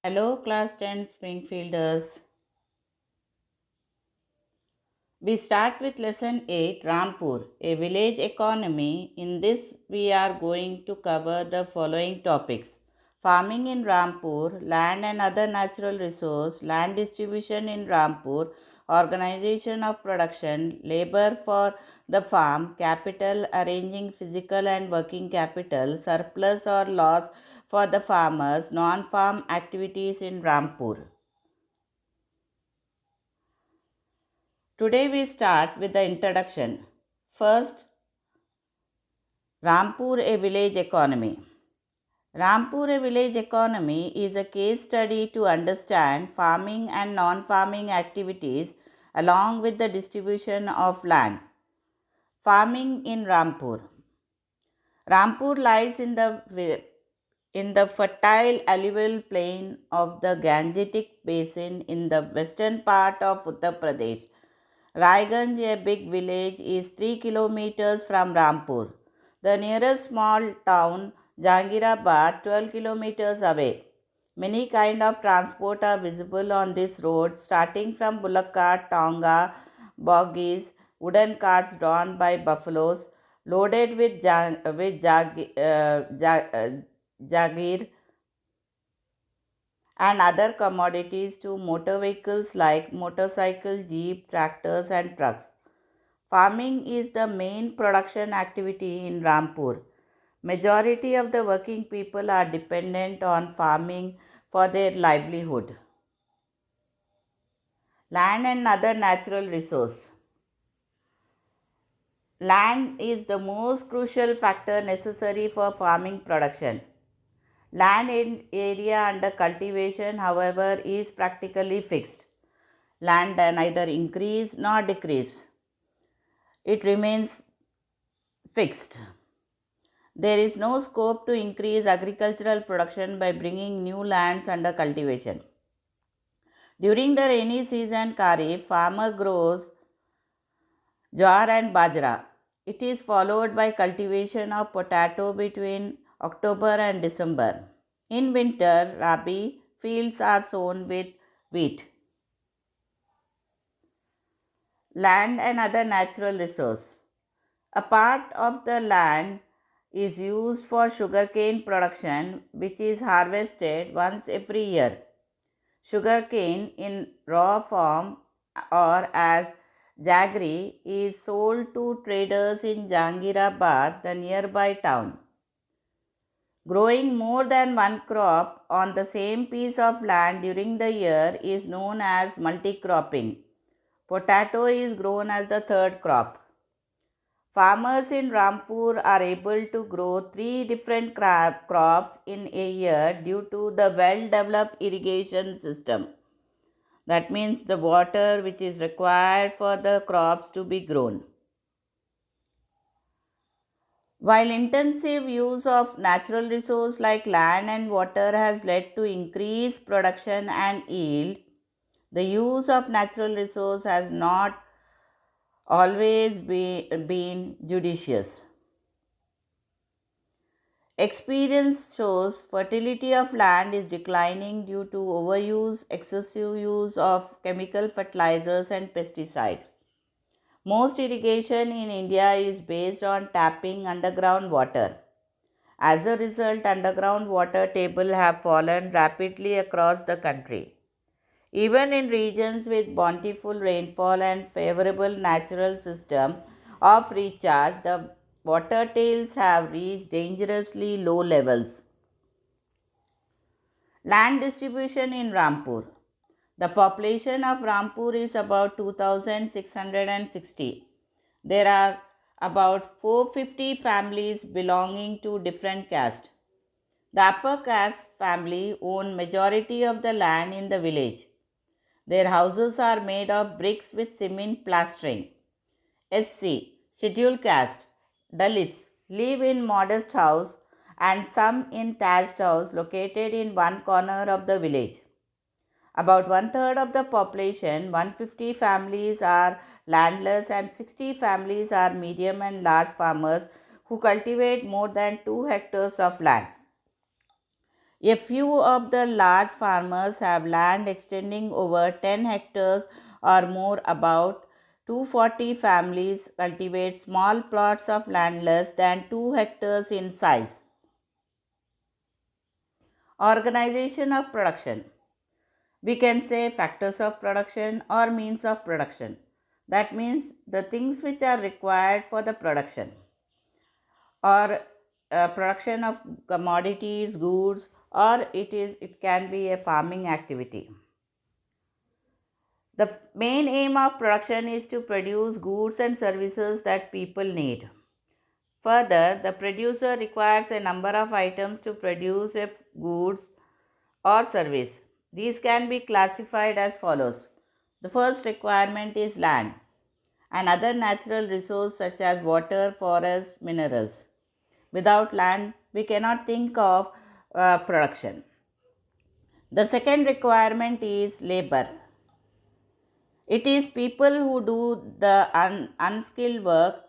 Hello, class 10 Springfielders. We start with lesson 8 Rampur, a village economy. In this, we are going to cover the following topics: farming in Rampur, land and other natural resource, land distribution in Rampur, organization of production, labor for the farm, capital, arranging physical and working capital, surplus or loss for the farmers, non farm activities in Rampur. Today we start with the introduction. First, Rampur, a village economy. Rampur, a village economy is a case study to understand farming and non farming activities along with the distribution of land. Farming in Rampur. Rampur lies in the fertile alluvial plain of the Gangetic Basin in the western part of Uttar Pradesh. Raiganj, a big village, is 3 kilometers from Rampur. The nearest small town, Jahangirabad, 12 kilometers away. Many kind of transport are visible on this road, starting from bullock cart, tonga, boggies, wooden carts drawn by buffaloes, loaded with, jagir and other commodities to motor vehicles like motorcycle, jeep, tractors and trucks. Farming is the main production activity in Rampur. Majority of the working people are dependent on farming for their livelihood. Land and other natural resource. Land is the most crucial factor necessary for farming production. Land in area under cultivation, however, is practically fixed. Land neither increase nor decrease. It remains fixed. There is no scope to increase agricultural production by bringing new lands under cultivation. During the rainy season, Kharif, farmer grows jowar and bajra. It is followed by cultivation of potato between October and December. In winter, Rabi fields are sown with wheat. Land and other natural resource. A part of the land is used for sugarcane production, which is harvested once every year. Sugarcane in raw form or as jaggery is sold to traders in Jahangirabad, the nearby town. Growing more than one crop on the same piece of land during the year is known as multicropping. Potato is grown as the third crop. Farmers in Rampur are able to grow three different crops in a year due to the well developed irrigation system. That means the water which is required for the crops to be grown. While intensive use of natural resource like land and water has led to increased production and yield, the use of natural resource has not always been judicious. Experience shows fertility of land is declining due to overuse, excessive use of chemical fertilizers and pesticides. Most irrigation in India is based on tapping underground water. As a result, underground water table have fallen rapidly across the country. Even in regions with bountiful rainfall and favorable natural system of recharge, the water tails have reached dangerously low levels. Land distribution in Rampur. The population of Rampur is about 2660. There are about 450 families belonging to different castes. The upper caste family own majority of the land in the village. Their houses are made of bricks with cement plastering. SC, scheduled caste, Dalits live in modest house and some in thatched house located in one corner of the village. About one third of the population, 150 families, are landless and 60 families are medium and large farmers who cultivate more than 2 hectares of land. A few of the large farmers have land extending over 10 hectares or more. About 240 families cultivate small plots of land less than 2 hectares in size. Organization of production. We can say factors of production or means of production. That means the things which are required for the production or production of commodities, goods, or it can be a farming activity. The main aim of production is to produce goods and services that people need. Further, the producer requires a number of items to produce a goods or service. These can be classified as follows. The first requirement is land and other natural resources such as water, forest, minerals. Without land, we cannot think of production. The second requirement is labor. It is people who do the unskilled work.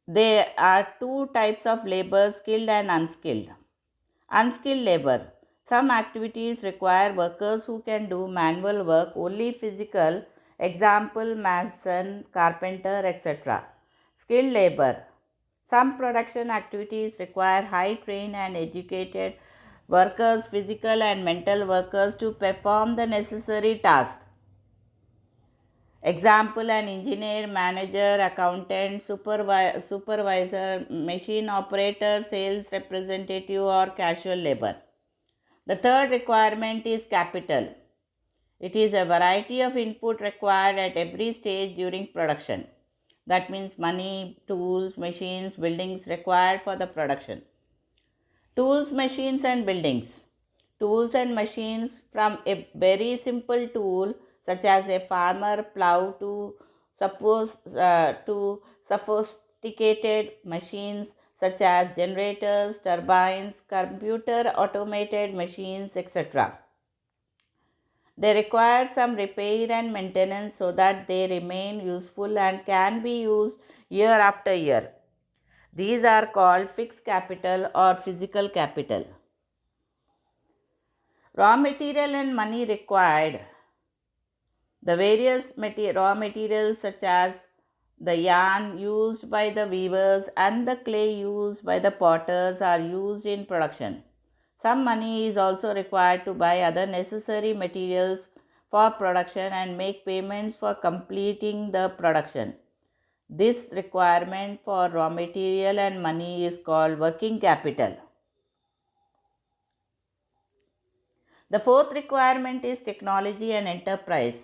There are two types of labor, skilled and unskilled. Unskilled labor. Some activities require workers who can do manual work, only physical, example mason, carpenter, etc. Skilled labor. Some production activities require high trained and educated workers, physical and mental workers to perform the necessary task. Example, an engineer, manager, accountant, supervisor, machine operator, sales representative, or casual labor. The third requirement is capital. It is a variety of input required at every stage during production. That means money, tools, machines, buildings required for the production. Tools, machines, and buildings. Tools and machines, from a very simple tool such as a farmer plow to sophisticated machines such as generators, turbines, computer automated machines, etc. They require some repair and maintenance so that they remain useful and can be used year after year. These are called fixed capital or physical capital. Raw material and money required. The various raw materials such as the yarn used by the weavers and the clay used by the potters are used in production. Some money is also required to buy other necessary materials for production and make payments for completing the production. This requirement for raw material and money is called working capital. The fourth requirement is technology and enterprise.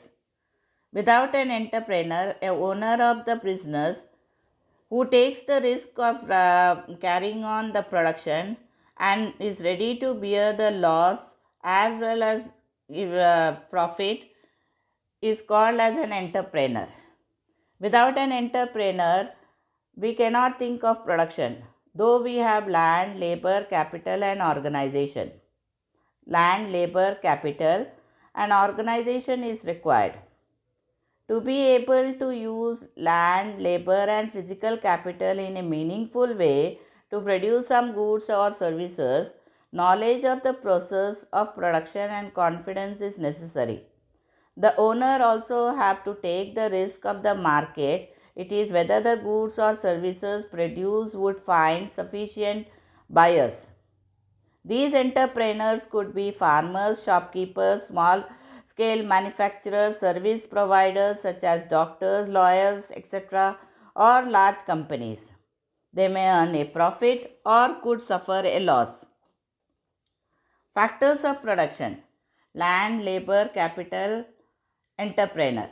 Without an entrepreneur, a owner of the business who takes the risk of carrying on the production and is ready to bear the loss as well as profit is called as an entrepreneur. Without an entrepreneur, we cannot think of production, though we have land, labor, capital, and organization. Land, labor, capital, and organization is required. To be able to use land, labor, and physical capital in a meaningful way to produce some goods or services, knowledge of the process of production and confidence is necessary. The owner also have to take the risk of the market. It is whether the goods or services produced would find sufficient buyers. These entrepreneurs could be farmers, shopkeepers, small scale manufacturers, service providers such as doctors, lawyers, etc., or large companies. They may earn a profit or could suffer a loss. Factors of production: land, labor, capital, entrepreneur.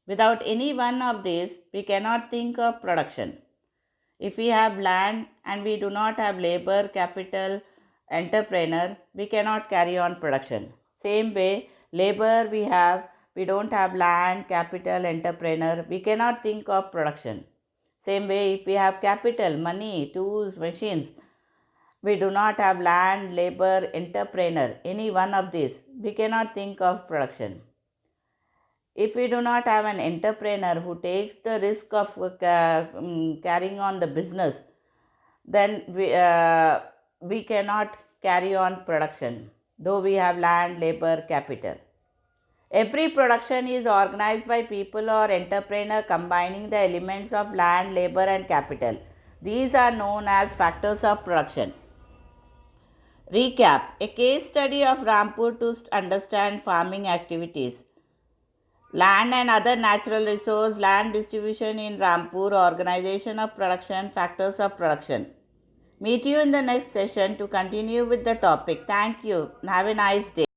Without any one of these, we cannot think of production. If we have land and we do not have labor, capital, entrepreneur, we cannot carry on production. Same way, labor we don't have land, capital, entrepreneur, we cannot think of production. Same way, if we have capital, money, tools, machines, we do not have land, labor, entrepreneur, any one of these, we cannot think of production. If we do not have an entrepreneur who takes the risk of carrying on the business, then we cannot carry on production, though we have land, labor, capital. Every production is organized by people or entrepreneur combining the elements of land, labor and capital. These are known as factors of production. Recap: a case study of Rampur to understand farming activities. Land and other natural resource, land distribution in Rampur, organization of production, factors of production. Meet you in the next session to continue with the topic. Thank you. Have a nice day.